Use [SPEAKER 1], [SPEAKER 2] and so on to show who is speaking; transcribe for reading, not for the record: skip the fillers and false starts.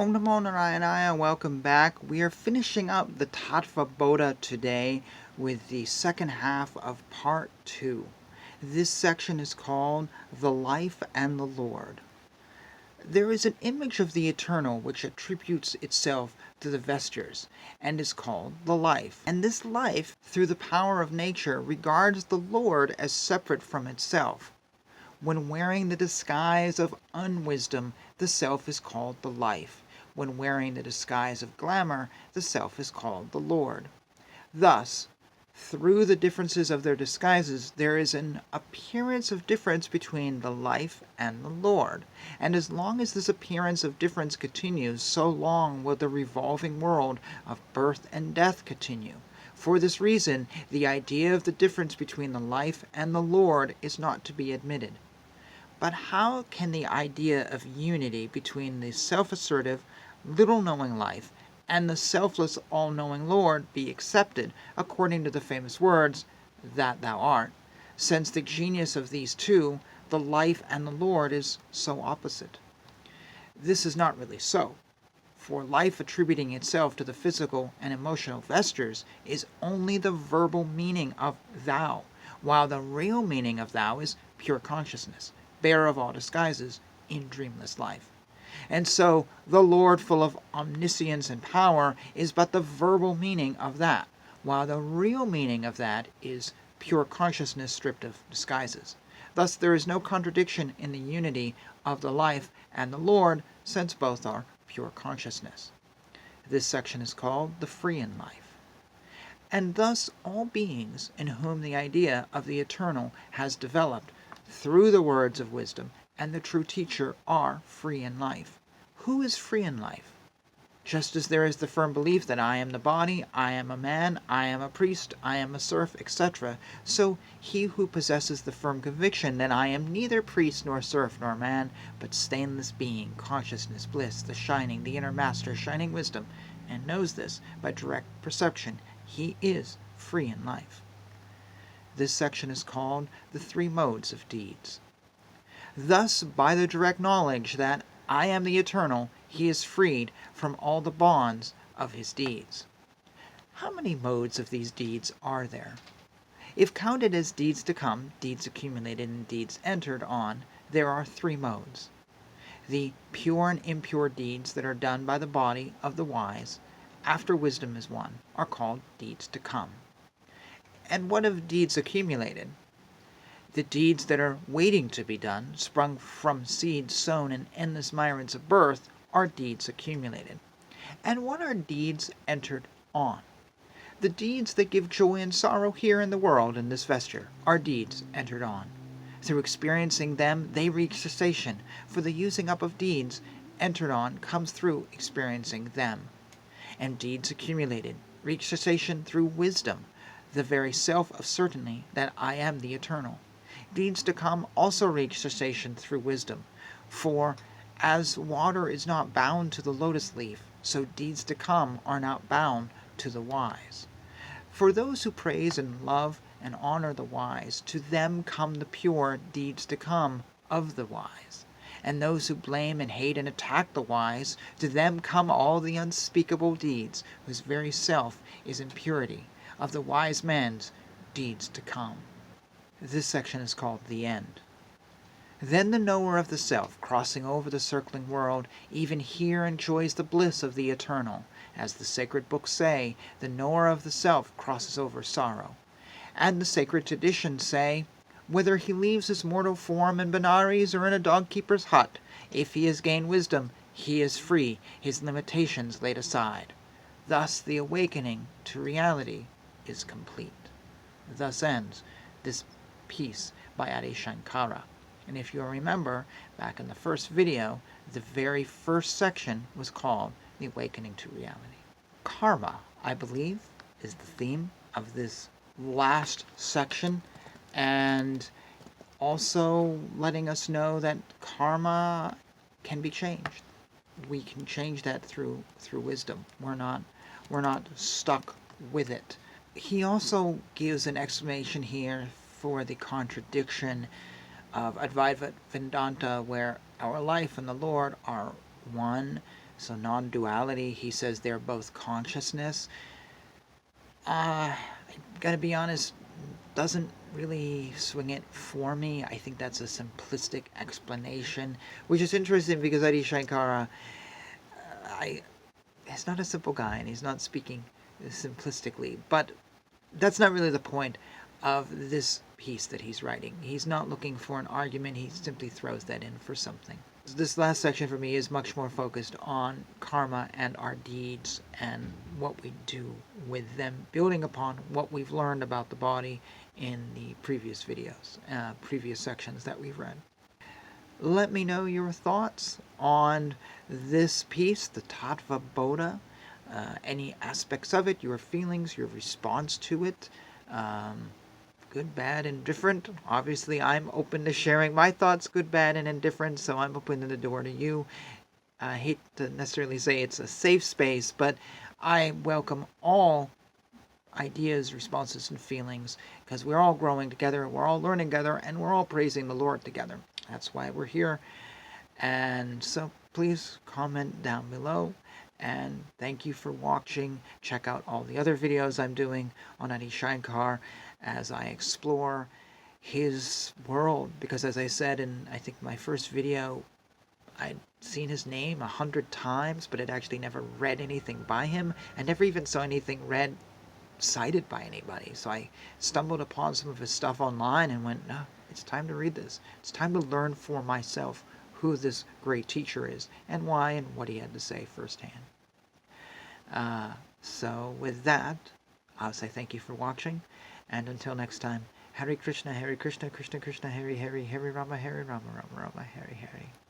[SPEAKER 1] Om Namo Narayana, welcome back. We are finishing up the Tattva Bodha today with the second half of part 2. This section is called The Life and the Lord. There is an image of the eternal which attributes itself to the vestures and is called the life. And this life, through the power of nature, regards the Lord as separate from itself. When wearing the disguise of unwisdom, the self is called the life. When wearing the disguise of glamour, the self is called the Lord. Thus, through the differences of their disguises, there is an appearance of difference between the life and the Lord. And as long as this appearance of difference continues, so long will the revolving world of birth and death continue. For this reason, the idea of the difference between the life and the Lord is not to be admitted. But how can the idea of unity between the self-assertive, little-knowing life and the selfless, all-knowing Lord be accepted according to the famous words, that thou art, since the genius of these two, the life and the Lord, is so opposite? This is not really so, for life attributing itself to the physical and emotional vestures is only the verbal meaning of thou, while the real meaning of thou is pure consciousness, bearer of all disguises, in dreamless life. And so, the Lord, full of omniscience and power, is but the verbal meaning of that, while the real meaning of that is pure consciousness stripped of disguises. Thus there is no contradiction in the unity of the life and the Lord, since both are pure consciousness. This section is called the free in life. And thus all beings in whom the idea of the eternal has developed through the words of wisdom and the true teacher are free in life. Who is free in life? Just as there is the firm belief that I am the body, I am a man, I am a priest, I am a serf, etc., so he who possesses the firm conviction that I am neither priest nor serf nor man, but stainless being, consciousness, bliss, the shining, the inner master, shining wisdom, and knows this by direct perception, he is free in life. This section is called the three modes of deeds. Thus, by the direct knowledge that I am the eternal, he is freed from all the bonds of his deeds. How many modes of these deeds are there? If counted as deeds to come, deeds accumulated, and deeds entered on, there are three modes. The pure and impure deeds that are done by the body of the wise, after wisdom is won, are called deeds to come. And what of deeds accumulated? The deeds that are waiting to be done, sprung from seeds sown in endless myriads of birth, are deeds accumulated. And what are deeds entered on? The deeds that give joy and sorrow here in the world in this vesture are deeds entered on. Through experiencing them, they reach cessation, for the using up of deeds entered on comes through experiencing them. And deeds accumulated reach cessation through wisdom, the very self of certainty that I am the eternal. Deeds to come also reach cessation through wisdom, for as water is not bound to the lotus leaf, so deeds to come are not bound to the wise. For those who praise and love and honor the wise, to them come the pure deeds to come of the wise. And those who blame and hate and attack the wise, to them come all the unspeakable deeds, whose very self is impurity, of the wise man's deeds to come. This section is called the end. Then the knower of the self, crossing over the circling world, even here enjoys the bliss of the eternal. As the sacred books say, the knower of the self crosses over sorrow. And the sacred traditions say, whether he leaves his mortal form in Benares or in a dog-keeper's hut, if he has gained wisdom, he is free, his limitations laid aside. Thus the awakening to reality is complete. Thus ends this piece by Shankara. And if you remember, back in the first video, the very first section was called The Awakening to Reality. Karma, I believe, is the theme of this last section, and also letting us know that karma can be changed. We can change that through wisdom. We're not stuck with it. He also gives an explanation here for the contradiction of Advaita Vedanta, where our life and the Lord are one, So non-duality, he says they're both consciousness. I gotta be honest, doesn't really swing it for me. I think that's a simplistic explanation, which is interesting because Adi Shankara, he's not a simple guy and he's not speaking simplistically. But that's not really the point of this piece that he's writing. He's not looking for an argument, he simply throws that in for something. This last section for me is much more focused on karma and our deeds and what we do with them, building upon what we've learned about the body in the previous videos, previous sections that we've read. Let me know your thoughts on this piece, the Tattva Bodha, any aspects of it, your feelings, your response to it, good, bad, indifferent. Obviously, I'm open to sharing my thoughts, good, bad, and indifferent, so I'm opening the door to you. I hate to necessarily say it's a safe space, but I welcome all ideas, responses, and feelings, because we're all growing together, we're all learning together, and we're all praising the Lord together. That's why we're here. And so please comment down below. And thank you for watching. Check out all the other videos I'm doing on Adi Shankar as I explore his world. Because as I said in, I think, my first video, I'd seen his name 100 times, but had actually never read anything by him. I never even saw anything read cited by anybody. So I stumbled upon some of his stuff online and went, no, it's time to read this. It's time to learn for myself who this great teacher is and why and what he had to say firsthand. So with that, I'll say thank you for watching, and until next time, Hare Krishna, Krishna Krishna, Hare Hare, Hare Rama, Rama Rama, Hare Hare.